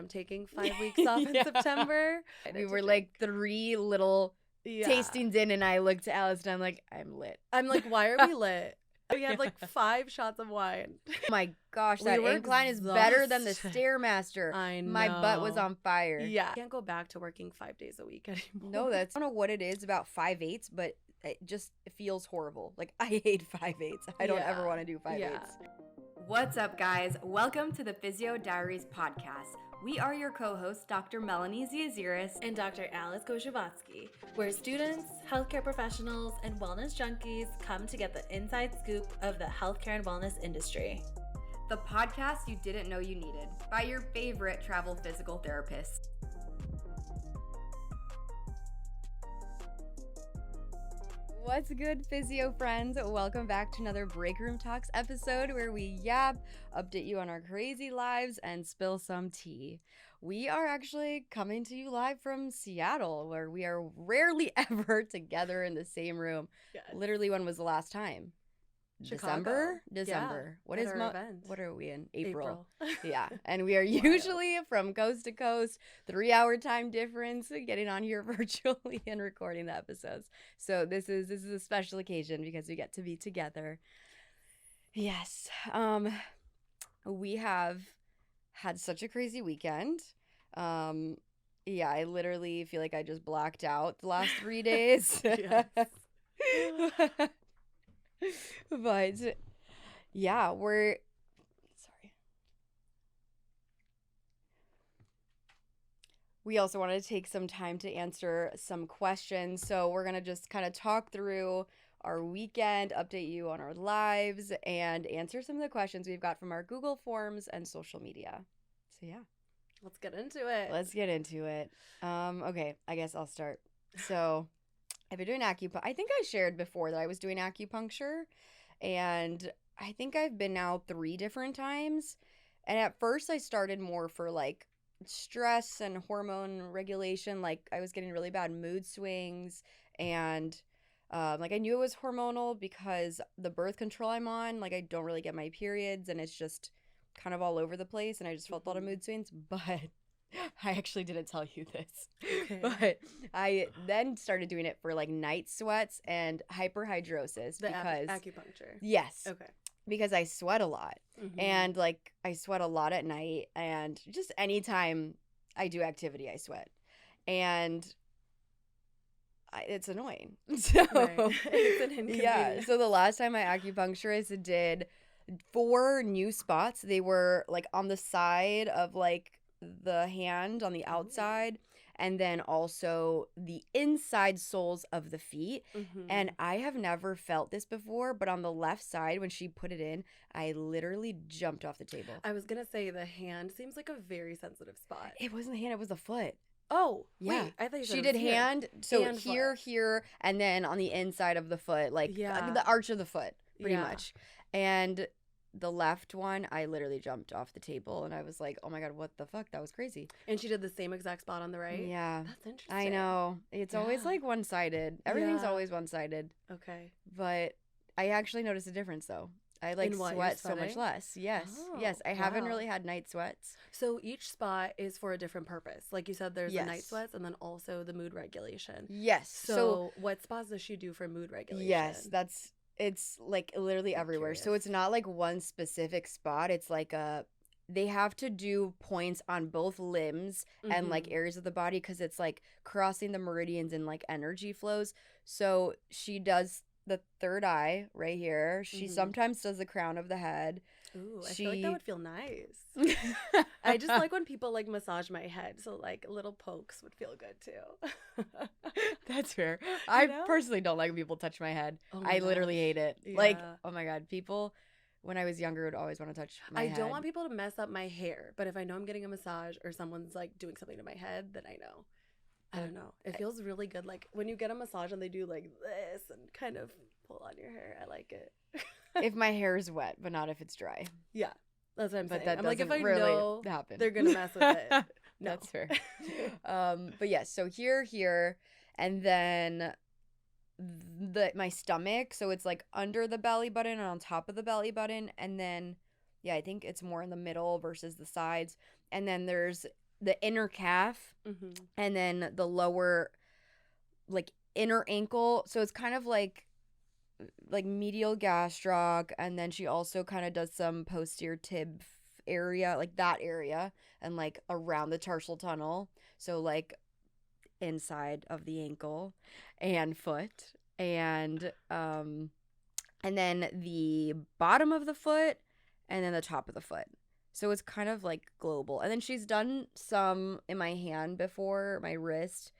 I'm taking 5 weeks off in September. We were like 3 little tastings in, and I looked to Alice and I'm like, I'm lit. I'm like, why are we lit? We had like 5 shots of wine. Oh my gosh, that incline is better than the Stairmaster. I know. My butt was on fire. Yeah. I can't go back to working 5 days a week anymore. No, I don't know what it is about 5/8, but it feels horrible. Like, I hate 5/8. I don't ever want to do 5/8. Yeah. What's up, guys? Welcome to the Physio Diaries podcast. We are your co-hosts, Dr. Melanie Ziaziaris and Dr. Alice Koshevatskiy, where students, healthcare professionals, and wellness junkies come to get the inside scoop of the healthcare and wellness industry. The podcast you didn't know you needed, by your favorite travel physical therapist. What's good, physio friends? Welcome back to another Break Room Talks episode where we yap, update you on our crazy lives, and spill some tea. We are actually coming to you live from Seattle, where we are rarely ever together in the same room. Yes. Literally, when was the last time? Chicago. December. Yeah, what are we in? April. April. Yeah. And we are usually from coast to coast, 3-hour time difference, getting on here virtually and recording the episodes. So this is a special occasion because we get to be together. Yes. We have had such a crazy weekend. Yeah, I literally feel like I just blacked out the last 3 days. But yeah, we also wanted to take some time to answer some questions. So we're going to just kind of talk through our weekend, update you on our lives, and answer some of the questions we've got from our Google Forms and social media. So yeah. Let's get into it. Okay, I guess I'll start. So I've been doing acupuncture. I think I shared before that I was doing acupuncture, and I think I've been now 3 different times. And at first I started more for like stress and hormone regulation. Like I was getting really bad mood swings, and like I knew it was hormonal because the birth control I'm on, like I don't really get my periods, and it's just kind of all over the place, and I just felt a lot of mood swings. But I actually didn't tell you this, but I then started doing it for like night sweats and hyperhidrosis because acupuncture. Yes. Okay. Because I sweat a lot, and like I sweat a lot at night, and just anytime I do activity, I sweat, and it's annoying. So it's an inconvenience. Yeah. So the last time my acupuncturist did 4 new spots, they were like on the side of like the hand on the outside, and then also the inside soles of the feet. And I have never felt this before, but on the left side when she put it in, I literally jumped off the table. I was gonna say the hand seems like a very sensitive spot. It wasn't the hand, it was the foot. Oh, yeah. Wait, I thought you said she it did was here. hand, so And here, and then on the inside of the foot, like the arch of the foot, pretty much. And the left one, I literally jumped off the table, and I was like, oh my God, what the fuck? That was crazy. And she did the same exact spot on the right? Yeah. That's interesting. I know. It's always like one-sided. Everything's always one-sided. Okay. But I actually noticed a difference, though. I like sweat so much less. Yes. Yes. I haven't really had night sweats. So each spot is for a different purpose. Like you said, there's the night sweats and then also the mood regulation. Yes. So what spots does she do for mood regulation? Yes, it's like literally everywhere. So it's not like one specific spot. It's like they have to do points on both limbs and like areas of the body, because it's like crossing the meridians and like energy flows. So she does the third eye right here. She sometimes does the crown of the head. Ooh, I feel like that would feel nice. I just like when people like massage my head, so like little pokes would feel good too. That's fair. I personally don't like when people touch my head. I literally hate it. Yeah. Like, oh my God, people when I was younger would always want to touch my head. I don't want people to mess up my hair, but if I know I'm getting a massage or someone's like doing something to my head, then I know. I don't know. It feels really good. Like when you get a massage and they do like this and kind of pull on your hair. I like it. If my hair is wet, but not if it's dry. Yeah, that's what I'm saying. That I'm like, if I really know happen. They're gonna mess with it. No. That's fair. But yes, so here, and then my stomach. So it's like under the belly button and on top of the belly button, and then I think it's more in the middle versus the sides. And then there's the inner calf and then the lower, like, inner ankle. So it's kind of like medial gastroc, and then she also kind of does some posterior tib area, like that area, and like around the tarsal tunnel. So like inside of the ankle and foot, and then the bottom of the foot, and then the top of the foot. So it's kind of like global. And then she's done some in my hand before, my wrist.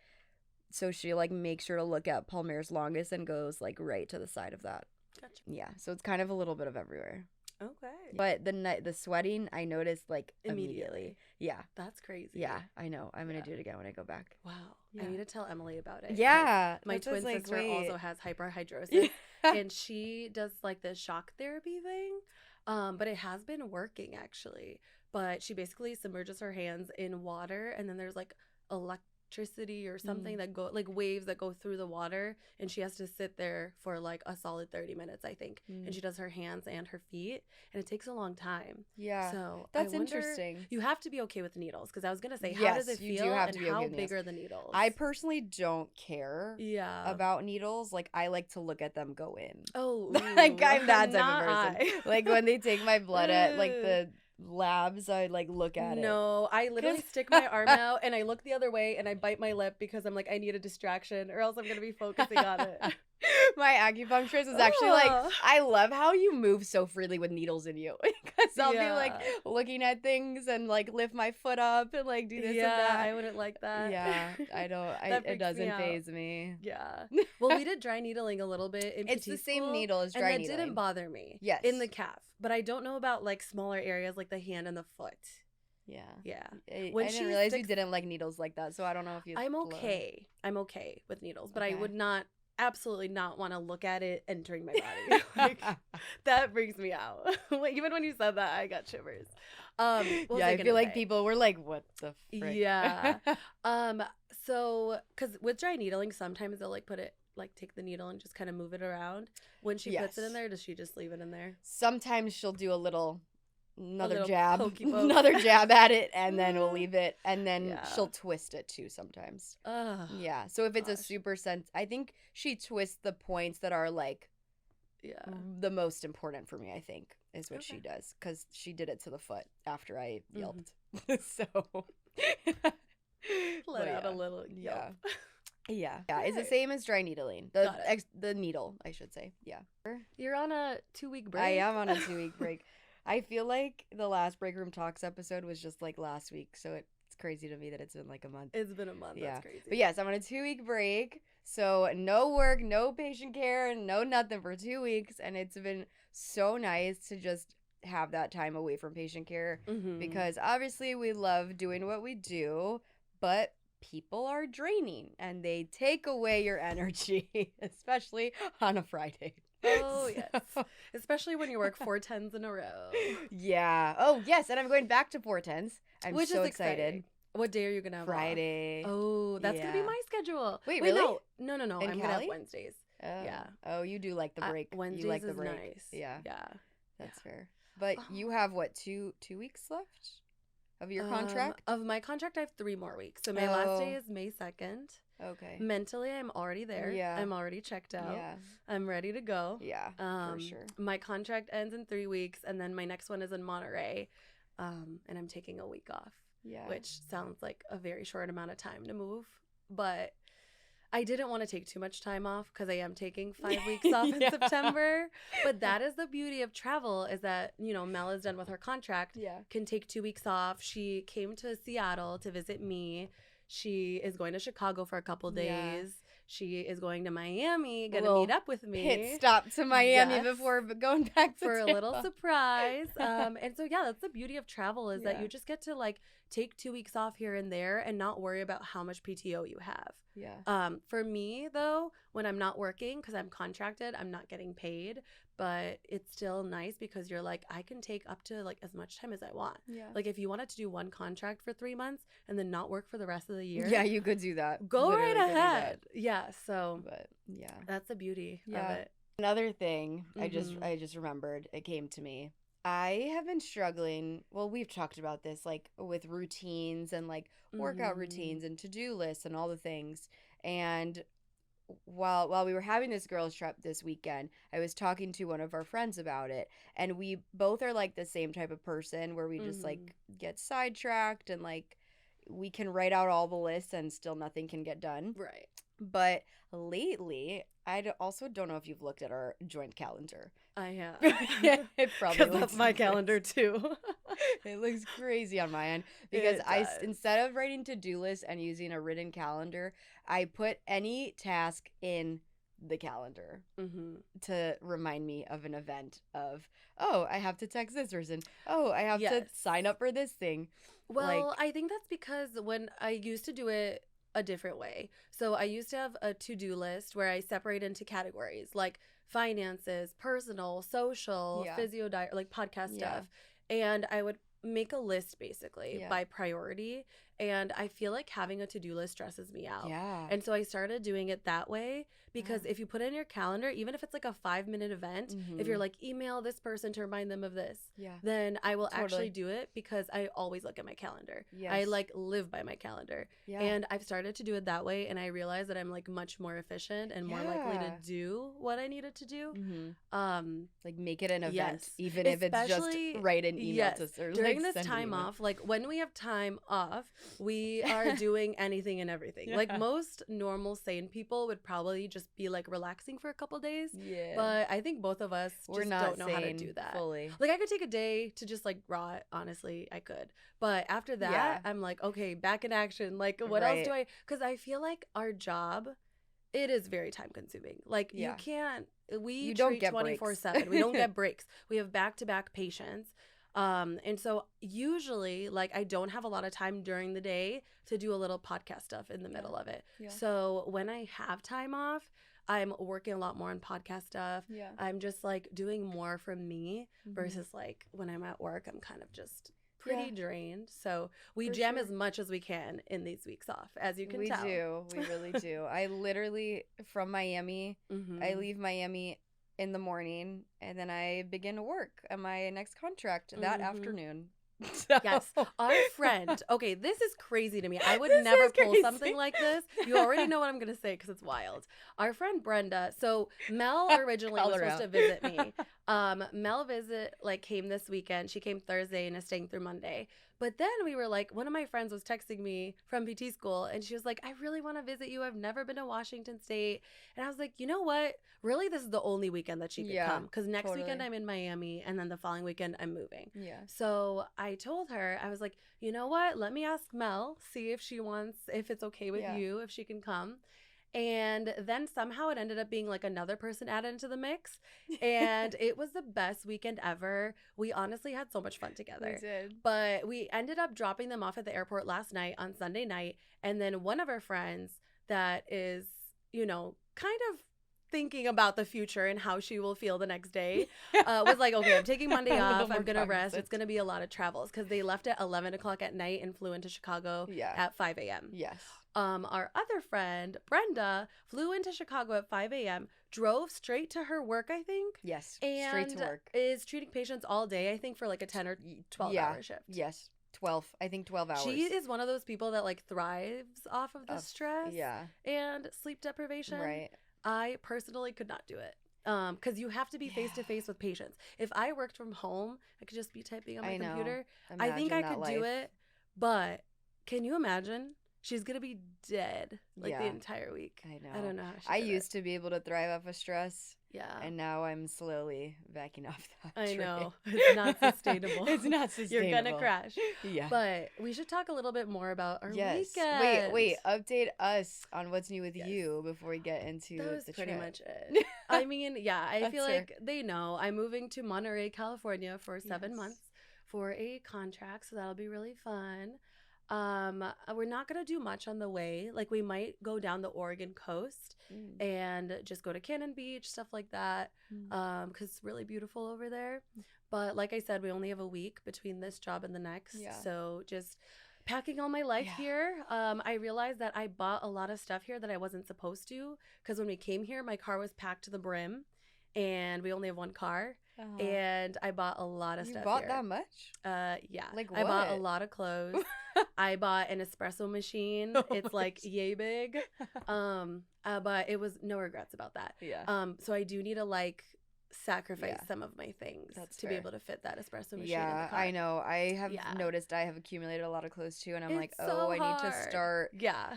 So she like makes sure to look at palmaris longus and goes like right to the side of that. Gotcha. Yeah. So it's kind of a little bit of everywhere. Okay. But the sweating, I noticed like immediately. Yeah. That's crazy. Yeah, I know. I'm going to do it again when I go back. Wow. Yeah. I need to tell Emily about it. Yeah. My twin sister also has hyperhidrosis. And she does like the shock therapy thing. But it has been working actually. But she basically submerges her hands in water, and then there's like electricity or something that go like waves that go through the water, and she has to sit there for like a solid 30 minutes, I think. And she does her hands and her feet, and it takes a long time. Yeah. So that's interesting. You have to be okay with needles, because I was gonna say, how Yes, does it you feel do have and to be okay how with big needles. are the needles? I personally don't care yeah about needles. Like, I like to look at them go in. Oh, Like, I'm that type not of person. I. Like, when they take my blood at like the labs, I like look at it. No, I literally stick my arm out and I look the other way and I bite my lip because I'm like, I need a distraction or else I'm gonna be focusing on it. My acupuncturist is actually like, I love how you move so freely with needles in you. Because I'll be like looking at things and like lift my foot up and like do this and that. I wouldn't like that. Yeah, I don't. It doesn't faze me. Yeah. Well, we did dry needling a little bit in It's PT the same school, needle as dry and needling. that didn't bother me. Yes. In the calf, but I don't know about like smaller areas like the hand and the foot. Yeah. Yeah. I When didn't she realize you sticks- didn't like needles like that, so I don't know if you. I'm okay. I'm okay with needles, but I Okay. would not. Absolutely not want to look at it entering my body. Like, that freaks me out. Even when you said that, I got shivers. What was I feel like say? people were like, "What the frick?" Yeah. So, because with dry needling, sometimes they'll like put it, like take the needle and just kind of move it around. When she puts it in there, does she just leave it in there? Sometimes she'll do another little jab, pokey poke. another jab at it, and then we'll leave it, and then Yeah. she'll twist it too sometimes. Ugh. Yeah. So if it's a gosh. super I think she twists the points that are like the most important for me, I think, is what she does, because she did it to the foot after I yelped. So Let out a little yelp. Yeah. It's the same as dry needling. The needle, I should say. Yeah. You're on a 2-week break. I am on a 2-week break. I feel like the last Break Room Talks episode was just like last week, so it's crazy to me that it's been like a month. It's been a month. Yeah. That's crazy. But yes, I'm on a 2-week break, so no work, no patient care, no nothing for 2 weeks, and it's been so nice to just have that time away from patient care, because obviously we love doing what we do, but people are draining and they take away your energy, especially on a Friday. Oh, yes. Especially when you work 4 10s in a row. Yeah. Oh, yes. And I'm going back to 4 10s. I'm Which so is excited. exciting. What day are you going to have Friday. off? Oh, that's going to be my schedule. Wait, really? No. I'm In going to have Cali? Wednesdays. Oh. Yeah. Oh, you do like the break. Wednesdays you like the is break. nice. Yeah. Yeah. That's fair. But you have, what, two weeks left of your contract? Of my contract, I have 3 more weeks. So my last day is May 2nd. Okay. Mentally, I'm already there. Yeah. I'm already checked out. Yeah. I'm ready to go. Yeah, for sure. My contract ends in 3 weeks, and then my next one is in Monterey, and I'm taking a week off. Yeah. Which sounds like a very short amount of time to move, but I didn't want to take too much time off because I am taking 5 weeks off in September. But that is the beauty of travel, is that, Mel is done with her contract, can take 2 weeks off. She came to Seattle to visit me. She is going to Chicago for a couple days. Yeah. She is going to Miami, gonna meet up with me. Pit stop to Miami before going back to for Tampa. a little surprise. And so that's the beauty of travel, is that you just get to like take 2 weeks off here and there and not worry about how much PTO you have. Yeah. For me though, when I'm not working, because I'm contracted, I'm not getting paid, but it's still nice because you're like, I can take up to like as much time as I want. Yeah. Like if you wanted to do one contract for 3 months and then not work for the rest of the year. Yeah, you could do that. Go Literally right ahead. Yeah. So but yeah. That's the beauty of it. Another thing I just remembered, it came to me. I have been struggling. Well, we've talked about this, like with routines and like workout Mm-hmm. routines and to-do lists and all the things. And while we were having this girls trip this weekend, I was talking to one of our friends about it, and we both are like the same type of person where we just Mm-hmm. like get sidetracked and like we can write out all the lists and still nothing can get done. Right. But lately, also don't know if you've looked at our joint calendar. I have. It probably Because that's looks my crazy. calendar too. It looks crazy on my end because It does. instead of writing to-do lists and using a written calendar, I put any task in the calendar Mm-hmm. to remind me of an event of, oh, I have to text this person. Oh, I have to Yes. sign up for this thing. Well, Like, I think that's because when I used to do it a different way. So I used to have a to-do list where I separate into categories like finances, personal, social, yeah. physio diet, like podcast Yeah. stuff. And I would make a list basically Yeah. by priority. And I feel like having a to-do list stresses me out. Yeah. And so I started doing it that way because Yeah. if you put it in your calendar, even if it's like a 5-minute event, if you're like, email this person to remind them of this, Yeah. then I will Totally. actually do it because I always look at my calendar. Yes. I like live by my calendar. Yeah. And I've started to do it that way, and I realize that I'm like much more efficient and more likely to Yeah. do what I needed to do. Mm-hmm. Like make it an event, Yes. even if it's just Especially- write an email yes. to or During like this send an time email. off, like when we have time off, we are doing anything and everything. Yeah. Like most normal sane people would probably just be like relaxing for a couple days. Yeah. But I think both of us we're just not don't know how to sane do that. fully. Like I could take a day to just like rot, honestly, I could. But after that, Yeah. I'm like, okay, back in action. Like what else do I, because I feel like our job, it is very time consuming. Like Yeah. you can't, we You don't treat get breaks. 24/7. We don't get breaks. We have back-to-back patients. And so usually like I don't have a lot of time during the day to do a little podcast stuff in the middle of it. Yeah. So when I have time off, I'm working a lot more on podcast stuff. Yeah. I'm just like doing more for me Mhm. versus like when I'm at work, I'm kind of just pretty Yeah. drained. So we For jam sure. as much as we can in these weeks off, as you can we tell. do. We really do. I literally from Miami, Mhm. I leave Miami in the morning and then I begin to work on my next contract that Mhm. afternoon. Yes. Our friend, okay, this is crazy to me. I would This never is pull crazy. something like this. You already know what I'm going to say because it's wild. Our friend Brenda, so Mel originally Call was her supposed out. to visit me. Mel came this weekend. She came Thursday and is staying through Monday. But then we were like, one of my friends was texting me from PT school and she was like, I really want to visit you. I've never been to Washington State. And I was like, you know what? Really, this is the only weekend that she could Yeah, come because next weekend totally. I'm in Miami and then the following weekend I'm moving. Yeah. So I told her, I was like, you know what? Let me ask Mel, see if if it's okay with Yeah. you, if she can come. And then somehow it ended up being like another person added into the mix. And it was the best weekend ever. We honestly had so much fun together. We did. But we ended up dropping them off at the airport last night on Sunday night. And then one of our friends that is, kind of thinking about the future and how she will feel the next day was like, okay, I'm taking Monday A little off. more I'm going to rest. cognizant. It's going to be a lot of travels because they left at 11 o'clock at night and flew into Chicago Yeah. at 5 a.m. Yes. Our other friend, Brenda, flew into Chicago at 5 a.m., drove straight to her work, I think. Yes. And Straight to work. is treating patients all day, I think, for like a 10 or 12-hour shift. Yes. 12. I think 12 hours. She is one of those people that like thrives off of the stress Yeah. and sleep deprivation. Right. I personally could not do it. Because you have to be face to face with patients. If I worked from home, I could just be typing on my I know. computer. I think I could do it, but can you imagine? She's gonna be dead like the Yeah. entire week. I know. I don't know how she I did it. used to be able to thrive off of stress, Yeah. and now I'm slowly backing off that. I train. know. It's not sustainable. It's not sustainable. You're gonna crash. Yeah. But we should talk a little bit more about our Yes. weekend. Wait. Update us on what's new with Yes. you before we get into That was the pretty trip. much it. I mean, yeah, I That's feel fair. like they know. I'm moving to Monterey, California for 7 Yes. months for a contract, so that'll be really fun. We're not gonna do much on the way. Like we might go down the Oregon coast Mm. and just go to Cannon Beach, stuff like that. Because it's really beautiful over there. But like I said, we only have a week between this job and the next. Yeah. So just packing all my life Yeah. here. I realized that I bought a lot of stuff here that I wasn't supposed to. Because when we came here, my car was packed to the brim. and we only have one car. And I bought a lot of stuff. You bought here. that much? Yeah. Like I bought a what? lot of clothes. I bought an espresso machine. It's like yay big. But it was no regrets about that. Yeah. So I do need to like sacrifice Yeah. some of my things That's to fair. be able to fit that espresso machine in the Yeah, car. I know. I have Yeah. noticed I have accumulated a lot of clothes too, and I'm like, It's so I need to hard. start Yeah.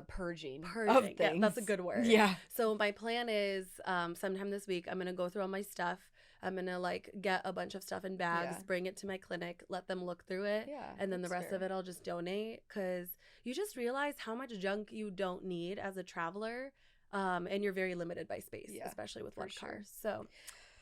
purging of Purging. things. Yeah, that's a good word. Yeah. So my plan is sometime this week I'm gonna go through all my stuff. I'm gonna like get a bunch of stuff in bags, Yeah. bring it to my clinic, let them look through it, Yeah. and then the that's rest fair. of it I'll just donate, because you just realize how much junk you don't need as a traveler, and you're very limited by space, Yeah, especially with for one sure. car. So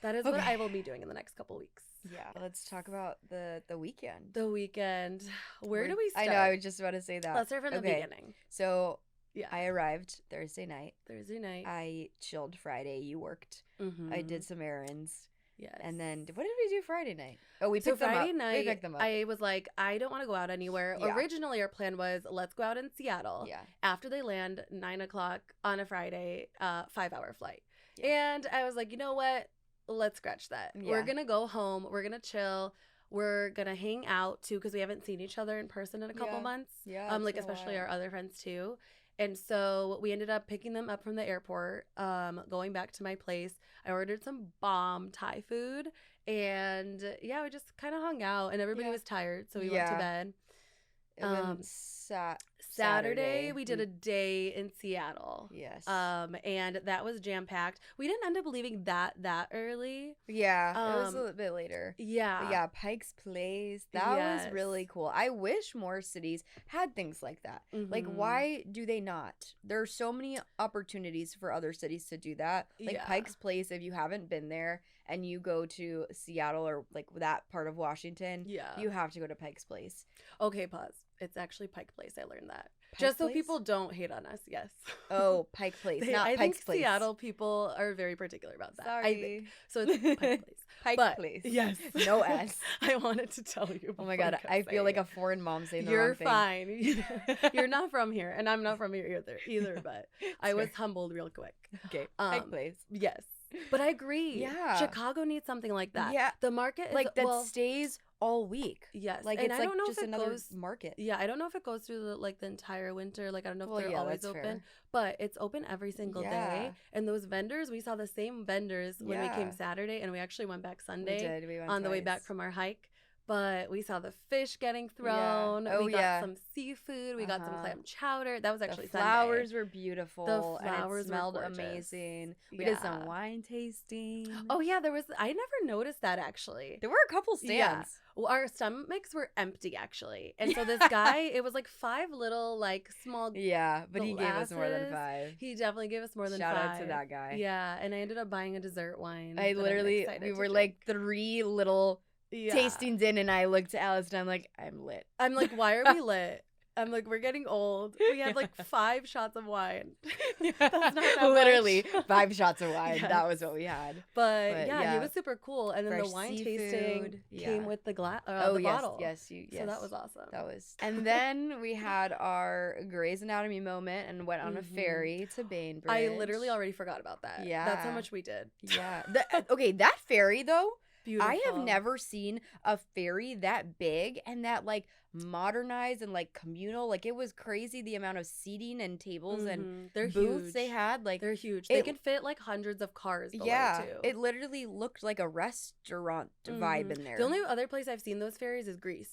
that is what Okay. I will be doing in the next couple weeks. Yeah. Let's talk about the weekend. The weekend. Where do we I start? know. I was just about to say that. Let's start from the Okay. beginning. So Yeah. I arrived Thursday night. Thursday night. I chilled Friday. You worked. Mm-hmm. I did some errands. Yes. And then what did we do Friday night? Oh, we So picked them up. Friday night, We picked them up. I was like, I don't want to go out anywhere. Yeah. Originally, our plan was let's go out in Seattle. Yeah. After they land, 9 o'clock on a Friday, 5-hour flight. Yeah. And I was like, you know what? Let's scratch that. Yeah. We're gonna go home. We're gonna chill. We're gonna hang out too, because we haven't seen each other in person in a couple Yeah. months. Yeah. it's Like been a especially while. our other friends too. And so we ended up picking them up from the airport, going back to my place. I ordered some bomb Thai food, and yeah, we just kind of hung out, and everybody Yeah. was tired, so we went to Yeah. bed. And then Saturday, we did a day in Seattle. Yes. And that was jam packed. We didn't end up leaving that early. Yeah. It was a um, little bit later. Yeah. But yeah, Pike's Place. That Yes. was really cool. I wish more cities had things like that. Like, Mhm. why do they not? There are so many opportunities for other cities to do that. Like Yeah. Pike's Place, if you haven't been there and you go to Seattle or like that part of Washington, Yeah. you have to go to Pike's Place. Okay, pause. It's actually Pike Place. I learned that. Pike Just so Place? people don't hate on us. Yes. Oh, Pike Place, not I Pike's think Place. Seattle people are very particular about that. Sorry. I think. So it's Pike Place. Pike But, Place. Yes. No S. I wanted to tell you. Oh my before god, kept I feel like saying a foreign mom saying it. the You're wrong thing. fine. You're not from here, and I'm not from here either. But I was humbled real quick. Okay. Pike Place. Yes, but I agree. Yeah. Chicago needs something like that. Yeah. The market is Like that well, stays all week. yes. Like and it's I like don't know just if it another goes. market. Yeah, I don't know if it goes through the entire winter. Like I don't know if Well, they're yeah, always that's open, fair. but it's open every single Yeah. day. And those vendors, we saw the same vendors when we came Yeah. Saturday, and we actually went back We Sunday did. We went on the way back twice. from our hike. But we saw the fish getting thrown. Oh, we got yeah. some seafood. We got some Uh-huh. clam chowder. That was actually The flowers Sunday. were beautiful. The and flowers it were smelled gorgeous. amazing. We did some Yeah. wine tasting. Oh yeah, there was. I never noticed that actually. There were a couple Yeah. stands. Well, our stomachs were empty actually, and so this guy, it was like 5 little like small. Yeah, but he gave us more than glasses. 5. He definitely gave us more than Shout 5. out to that guy. Yeah, and I ended up buying a dessert wine. I that I'm literally, excited we to were drink. like 3 little Yeah. tastings in, and I looked at Alice and I'm like, I'm lit. I'm like, why are we lit? I'm like, we're getting old. We had like Yeah. 5 shots of wine. That's not that literally much. 5 shots of wine. Yes. That was what we had. But yeah, he yeah. was super cool. And then Fresh the wine seafood. tasting Yeah. came with the glass, Oh the yes, bottle. yes, So that was awesome. That was. And then we had our Grey's Anatomy moment and went on a Mhm. ferry to Bainbridge. I literally already forgot about that. That's how Yeah. much we did. Yeah. Okay, that ferry though. Beautiful. I have never seen a ferry that big and that like modernized and like communal. Like it was crazy the amount of seating and tables and they're booths huge. they had. Like They're huge. They it- can fit like hundreds of cars below yeah, too. it literally looked like a restaurant vibe in there. The only other place I've seen those ferries is Greece.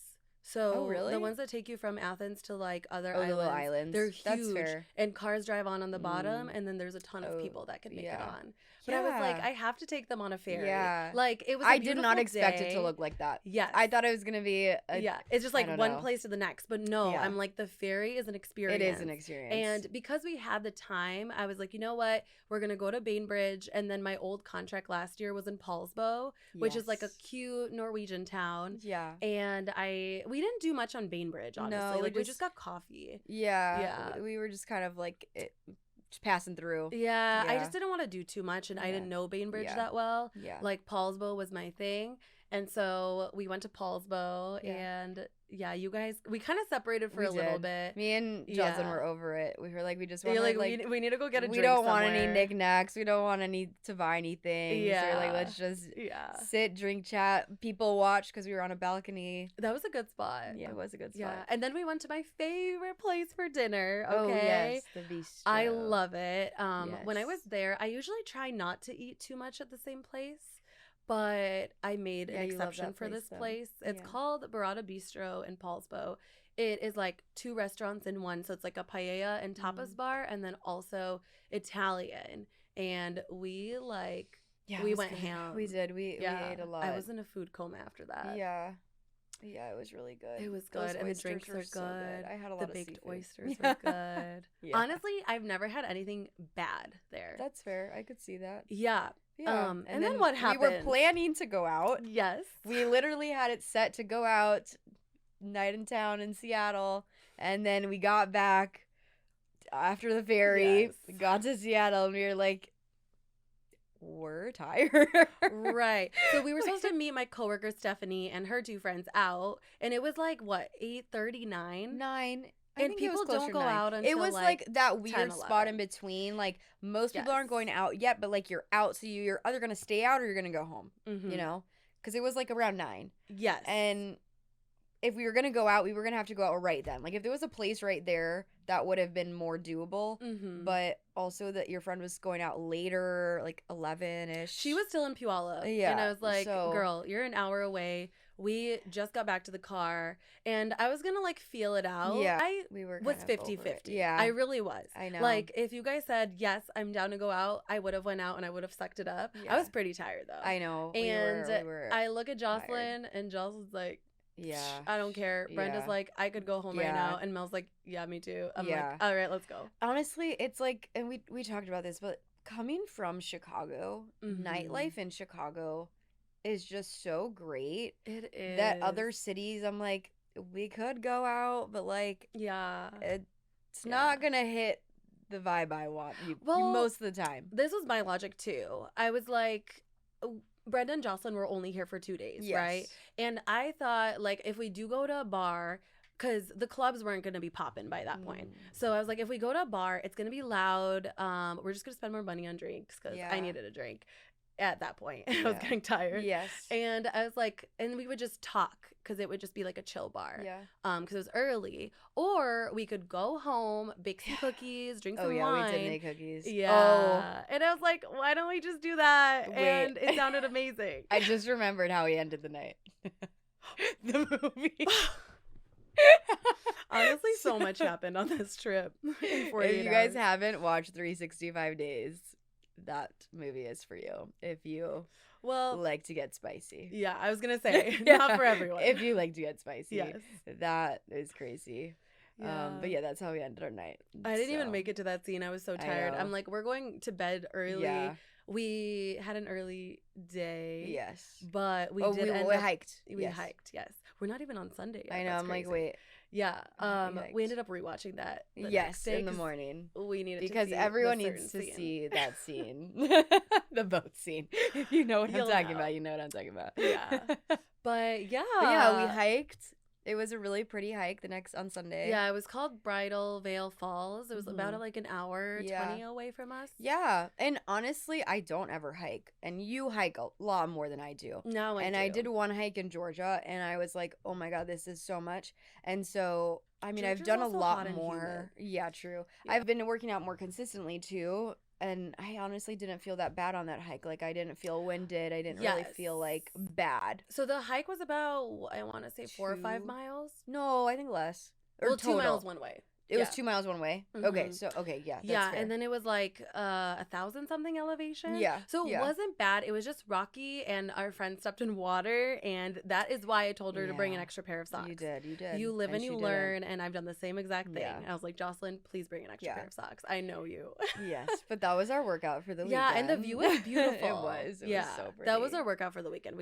So Oh, really? the ones that take you from Athens to like other Oh, the islands, little islands. they're huge. That's fair. And cars drive on the bottom, and then there's a ton of Oh, people that can make it yeah. on. But I was like, Yeah. I have to take them on a ferry. Yeah. Like it was. I did not expect it day. to look like that. Yes. I thought it was gonna be yeah, it's just I like don't one know. place to the next. But no, Yeah. I'm like the ferry is an experience. It is an experience. And because we had the time, I was like, you know what? We're gonna go to Bainbridge, and then my old contract last year was in Paulsbo, which is like a Yes. cute Norwegian town. Yeah. And we didn't do much on Bainbridge, honestly. No, like we just got coffee. Yeah. Yeah. We were just kind of like just passing through. Yeah, I Yeah. just didn't want to do too much, and I Yeah. didn't know Bainbridge Yeah. that well. Yeah. Like Paulsbo was my thing. And so we went to Paulsbo, and you guys, we kind of separated for a little bit. Me and Jocelyn were over it. We were like, we just want to, we need to go get a drink. We don't want any knickknacks. We don't want to buy anything. Yeah. So we're like, let's just sit, drink, chat, people watch, because we were on a balcony. That was a good spot. Yeah, it was a good spot. Yeah. And then we went to my favorite place for dinner. Okay. Oh, yes, the bistro. I love it. When I was there, I usually try not to eat too much at the same place. But I made an exception for this place. It's called Barada Bistro in Paulsbo. It is like 2 restaurants in one. So it's like a paella and tapas bar, and then also Italian. And we we went ham. We did. We ate a lot. I was in a food coma after that. Yeah. Yeah, it was really good. It was good. And the drinks were good. So good. I had a lot of baked seafood. oysters were good. Honestly, I've never had anything bad there. That's fair. I could see that. Yeah. And then what happened? We were planning to go out. Yes. We literally had it set to go out night in town in Seattle. And then we got back after the ferry. Yes. We got to Seattle, and we were like, we're tired. Right. So we were supposed to meet my coworker Stephanie and her 2 friends out. And it was like, what, 8:39? 9. And people don't go out until it was like that weird 10, spot in between. Like, most people aren't going out yet, but like, you're out, so you're either gonna stay out or you're gonna go home. You know, because it was like around 9. Yes. And if we were gonna go out, we were gonna have to go out right then. Like, if there was a place right there, that would have been more doable. But also that your friend was going out later, like 11-ish. She was still in Puyallup. Yeah. And I was like, girl, you're an hour away. We just got back to the car, and I was gonna like feel it out. Yeah, we was 50-50. Yeah, I really was. I know. Like, if you guys said yes, I'm down to go out, I would have went out and I would have sucked it up. I was pretty tired though. I know. And we were I look at Jocelyn, and Jocelyn's like, I don't care. Brenda's like, I could go home right now, and Mel's like, yeah, me too. I'm like, all right, let's go. Honestly, it's like, and we talked about this, but coming from Chicago, nightlife in Chicago is just so great. It is. That other cities, I'm like, we could go out, but like, it's not gonna hit the vibe I want most of the time. This was my logic too. I was like, Brenda and Jocelyn were only here for 2 days, right? And I thought, like, if we do go to a bar, because the clubs weren't going to be popping by that point. So I was like, if we go to a bar, it's going to be loud. We're just going to spend more money on drinks, because I needed a drink at that point. I was getting tired. Yes. And I was like, and we would just talk, because it would just be like a chill bar. Yeah. Because it was early. Or we could go home, bake some cookies, drink some wine. Oh, yeah, we did make cookies. Yeah. Oh. And I was like, why don't we just do that? And it sounded amazing. I just remembered how we ended the night. The movie. Honestly, so much happened on this trip in 48 If you guys haven't watched 365 Days, that movie is for you. If you like to get spicy. Yeah, I was going to say, not for everyone. If you like to get spicy. Yes. That is crazy. Yeah. But yeah, that's how we ended our night. I didn't even make it to that scene. I was so tired. I'm like, we're going to bed early. Yeah. We had an early day. Yes. But we hiked. We hiked, yes. We're not even on Sunday yet. I know. That's I'm crazy. like, wait. Yeah. We ended up rewatching that. Yes, in the morning. We needed because to see everyone needs to see that scene. The boat scene. If you know what I'm talking about, you know what I'm talking about. Yeah. But yeah. We hiked. It was a really pretty hike on Sunday. Yeah, it was called Bridal Veil Falls. It was about like an hour 20 away from us. Yeah. And honestly, I don't ever hike. And you hike a lot more than I do. No, I did one hike in Georgia, and I was like, oh my God, this is so much. And so, I mean, Georgia's I've done a lot more. Yeah, true. Yeah. I've been working out more consistently too. And I honestly didn't feel that bad on that hike. Like, I didn't feel winded. I didn't really feel, like, bad. So the hike was about, I want to say 4 or 5 miles? No, I think less. Or 2 miles one way. It was 2 miles one way? Okay, so, yeah, that's fair. And then it was like 1,000-something elevation. Yeah. So it wasn't bad. It was just rocky, and our friend stepped in water, and that is why I told her to bring an extra pair of socks. You did. You live and you learn, and I've done the same exact thing. Yeah. I was like, Jocelyn, please bring an extra pair of socks. I know you. Yes, but that was our workout for the weekend. Yeah, and the view was beautiful. It was so pretty. That was our workout for the weekend.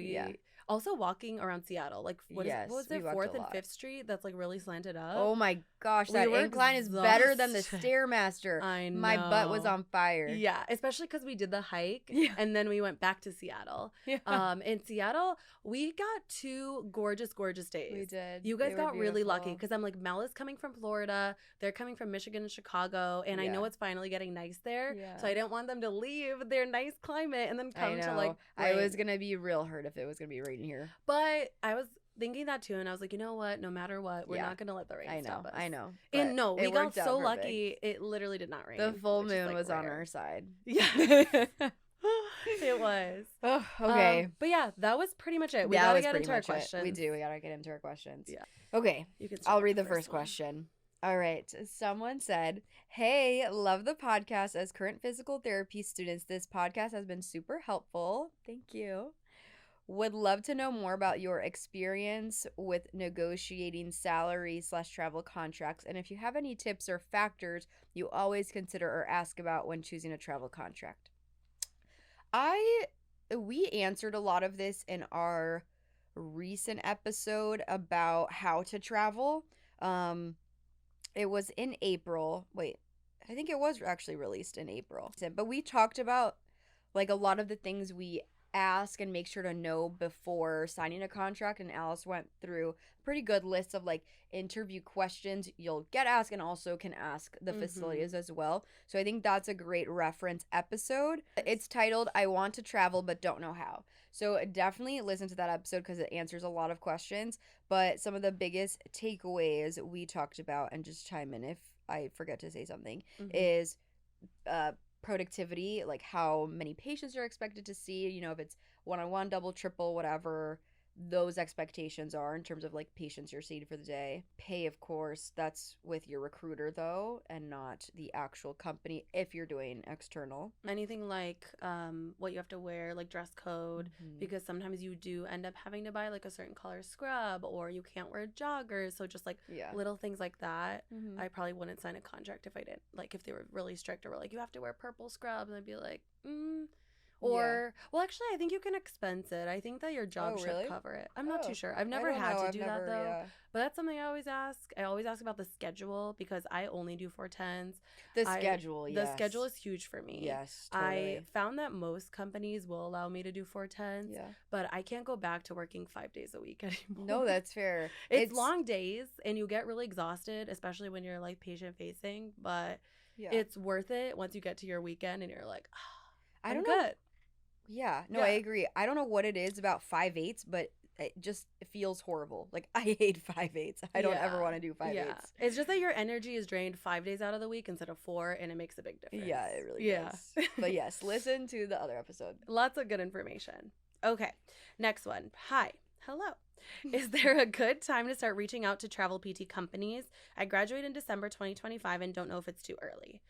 Also walking around Seattle, like what was it, 4th and 5th Street? That's like really slanted up. Oh my gosh, We that were incline is better than the exhausted. Stairmaster. I know. My butt was on fire. Yeah, especially because we did the hike and then we went back to Seattle. Yeah. In Seattle, we got 2 gorgeous, gorgeous days. We did. You guys They were got really lucky beautiful. because I'm like, Mel is coming from Florida. They're coming from Michigan and Chicago. And I know it's finally getting nice there. Yeah. So I didn't want them to leave their nice climate and then come I know. to like I rain. was going to be real hurt if it was going to be raining here. But I was thinking that too. And I was like, you know what? No matter what, we're not going to let the rain stop us. I know. And no, we got worked out so perfect. lucky. It literally did not rain. The full which is, moon like, was on rare. our side. Yeah. It was. Oh, okay. But yeah, that was pretty much it. We That gotta was get pretty into our much it. questions. We do. We gotta get into our questions. Yeah. Okay. You can start I'll with read the first one. question. All right. Someone said, "Hey, love the podcast. As current physical therapy students, this podcast has been super helpful. Thank you. Would love to know more about your experience with negotiating salary/travel contracts, and if you have any tips or factors you always consider or ask about when choosing a travel contract." We answered a lot of this in our recent episode about how to travel. It was in April. Wait, I think it was actually released in April. But we talked about like a lot of the things we ask and make sure to know before signing a contract, and Alice went through a pretty good list of like interview questions you'll get asked and also can ask the facilities as well. So I think that's a great reference episode. It's titled "I Want to Travel but Don't Know How." So definitely listen to that episode because it answers a lot of questions. But some of the biggest takeaways we talked about, and just chime in if I forget to say something, is productivity, like how many patients you're expected to see, you know, if it's one-on-one, double, triple, whatever those expectations are in terms of like patients you're seeing for the day. Pay, of course, that's with your recruiter though, and not the actual company if you're doing external. Anything like what you have to wear, like dress code, because sometimes you do end up having to buy like a certain color scrub, or you can't wear joggers. So just like little things like that. I probably wouldn't sign a contract if I didn't, like if they were really strict or were like, you have to wear purple scrubs, and I'd be like, Or, well, actually, I think you can expense it. I think that your job should cover it. I'm not too sure. I've never had to do that, though. But that's something I always ask. I always ask about the schedule because I only do 410s. The schedule, yes. The schedule is huge for me. Yes, totally. I found that most companies will allow me to do 410s, but I can't go back to working 5 days a week anymore. No, that's fair. It's long days, and you get really exhausted, especially when you're, like, patient-facing, but it's worth it once you get to your weekend and you're like, I'm good. Yeah, no, I agree. I don't know what it is about 5/8, but it just feels horrible. Like, I hate 5/8. I don't ever want to do 5/8. Yeah. It's just that your energy is drained 5 days out of the week instead of 4, and it makes a big difference. Yeah, it really does. But yes, listen to the other episode. Lots of good information. Okay, next one. Hi. Hello. Is there a good time to start reaching out to travel PT companies? I graduate in December 2025 and don't know if it's too early.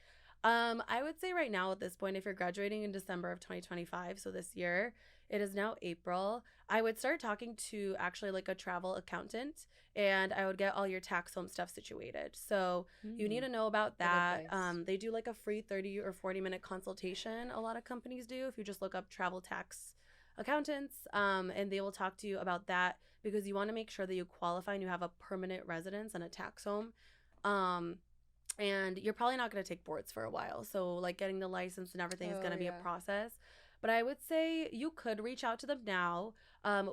I would say right now at this point, if you're graduating in December of 2025, so this year, it is now April, I would start talking to actually like a travel accountant, and I would get all your tax home stuff situated. So you need to know about that. They do like a free 30 or 40-minute consultation. A lot of companies do if you just look up travel tax accountants, and they will talk to you about that because you want to make sure that you qualify and you have a permanent residence and a tax home. And you're probably not going to take boards for a while. So, like, getting the license and everything is going to be a process. But I would say you could reach out to them now.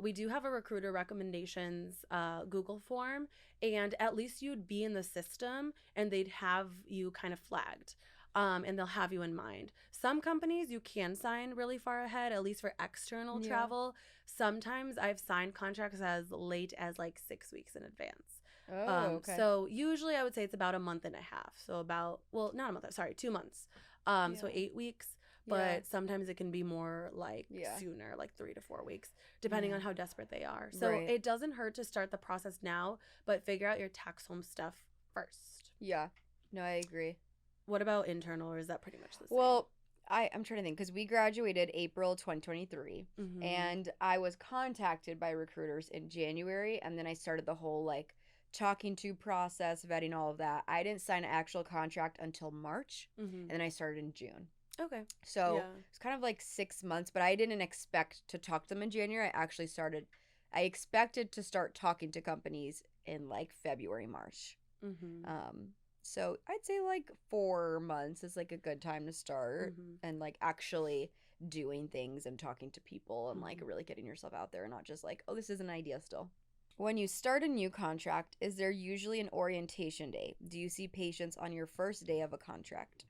We do have a recruiter recommendations Google form. And at least you'd be in the system and they'd have you kind of flagged. And they'll have you in mind. Some companies you can sign really far ahead, at least for external travel. Sometimes I've signed contracts as late as like 6 weeks in advance. Okay. So usually I would say it's about a month and a half. So about, well, not a month, sorry, 2 months. So 8 weeks, but sometimes it can be more like sooner, like 3 to 4 weeks, depending on how desperate they are. So it doesn't hurt to start the process now, but figure out your tax home stuff first. Yeah, no, I agree. What about internal, or is that pretty much the same? Well, I'm trying to think, because we graduated April 2023, and I was contacted by recruiters in January, and then I started the whole like talking to process, vetting, all of that. I didn't sign an actual contract until March, and then I started in June. Okay. So it's kind of like 6 months, but I didn't expect to talk to them in January. I expected to start talking to companies in like February, March. So I'd say like 4 months is like a good time to start and like actually doing things and talking to people and like really getting yourself out there and not just like, oh, this is an idea still. When you start a new contract, is there usually an orientation day? Do you see patients on your first day of a contract?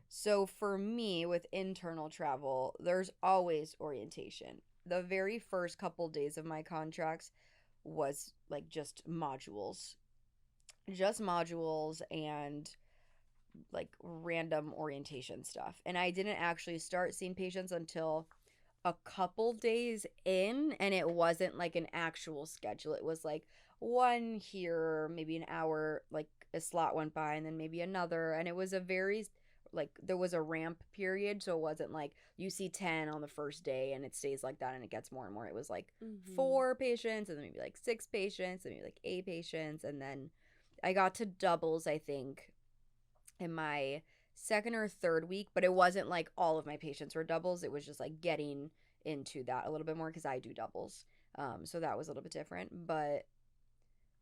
So for me, with internal travel, there's always orientation. The very first couple days of my contracts was like just modules and like random orientation stuff. And I didn't actually start seeing patients until a couple days in, and it wasn't like an actual schedule. It was like one here, maybe an hour, like a slot went by, and then maybe another. And it was a very, like, there was a ramp period, so it wasn't like you see 10 on the first day and it stays like that and it gets more and more. It was like 4 patients, and then maybe like 6 patients, and maybe like 8 patients, and then I got to doubles, I think, in my second or third week, but it wasn't like all of my patients were doubles. It was just like getting into that a little bit more because I do doubles. So that was a little bit different, but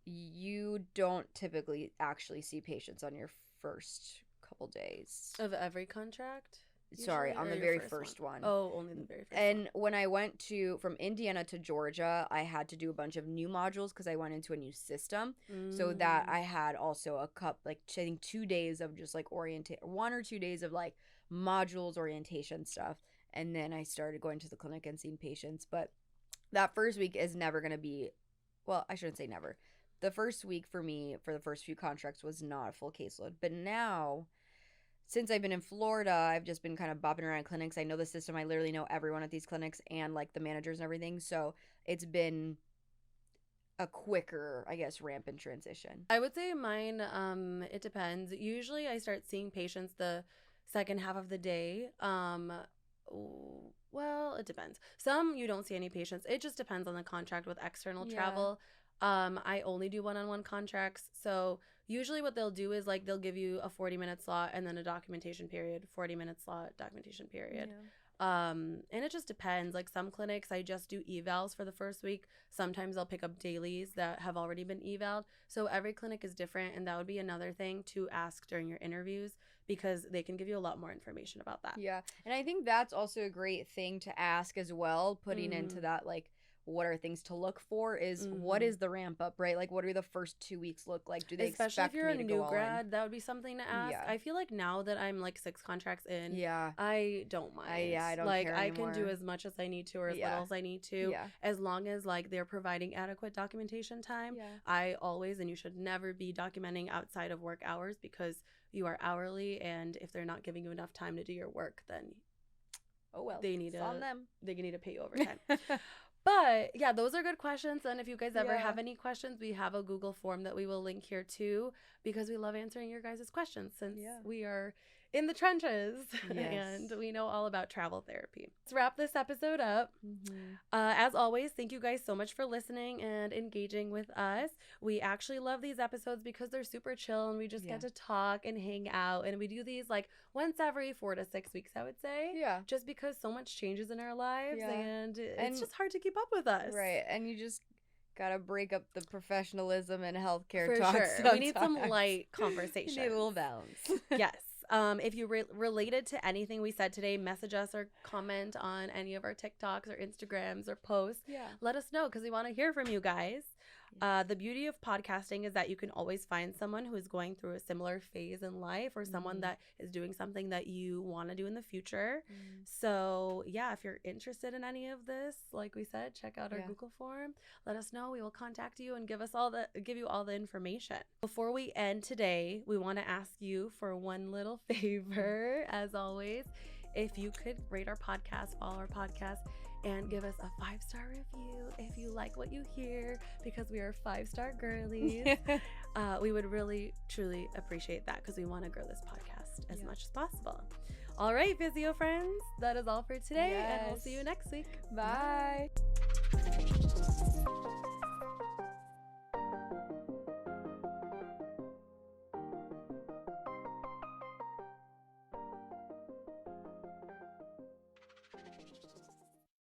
you don't typically actually see patients on your first couple days. Of every contract? Sorry, on the very first one. Oh, only the very first one. And when I went from Indiana to Georgia, I had to do a bunch of new modules because I went into a new system. So that I had also I think 2 days of just like 1 or 2 days of like modules, orientation stuff. And then I started going to the clinic and seeing patients. But that first week is never going to be, well, I shouldn't say never. The first week for me, for the first few contracts, was not a full caseload. But now, since I've been in Florida, I've just been kind of bopping around clinics. I know the system. I literally know everyone at these clinics and like the managers and everything. So it's been a quicker, I guess, ramp and transition. I would say mine, it depends. Usually I start seeing patients the second half of the day. Well, it depends. Some you don't see any patients. It just depends on the contract with external travel. I only do one-on-one contracts. So usually what they'll do is like they'll give you a 40-minute slot and then a documentation period, 40-minute slot, documentation period. And it just depends. Like some clinics, I just do evals for the first week. Sometimes I'll pick up dailies that have already been evaled. So every clinic is different, and that would be another thing to ask during your interviews because they can give you a lot more information about that. Yeah, and I think that's also a great thing to ask as well, putting into that like what are things to look for is what is the ramp up, right? Like what do the first 2 weeks look like? Do they especially expect if you're me a to new go grad, on? that would be something to ask. Yeah. I feel like now that I'm like 6 contracts in, Yeah, I don't mind. I don't like care I anymore. can do as much as I need to or as little as I need to, as long as like they're providing adequate documentation time. I always, and you should never be documenting outside of work hours because you are hourly, and if they're not giving you enough time to do your work, then oh well, they need on them. They need to pay you overtime. But yeah, those are good questions. And if you guys ever have any questions, we have a Google form that we will link here too, because we love answering your guys' questions since we are in the trenches and we know all about travel therapy. Let's wrap this episode up. As always, thank you guys so much for listening and engaging with us. We actually love these episodes because they're super chill and we just get to talk and hang out. And we do these like once every 4 to 6 weeks, I would say. Yeah. Just because so much changes in our lives and it's just hard to keep up with us. Right. And you just gotta break up the professionalism and healthcare for talk. Sure. Sometimes. We need some light conversation. We need a little balance. Yes. If you related to anything we said today, message us or comment on any of our TikToks or Instagrams or posts. Let us know because we want to hear from you guys. The beauty of podcasting is that you can always find someone who is going through a similar phase in life or someone that is doing something that you want to do in the future. So yeah, if you're interested in any of this, like we said, check out our Google form. Let us know. We will contact you and give you all the information. Before we end today, we want to ask you for one little favor, as always. If you could rate our podcast, follow our podcast, and give us a 5-star review if you like what you hear, because we are 5-star girlies. We would really, truly appreciate that because we want to grow this podcast as much as possible. All right, Physio friends, that is all for today, and we'll see you next week. Bye.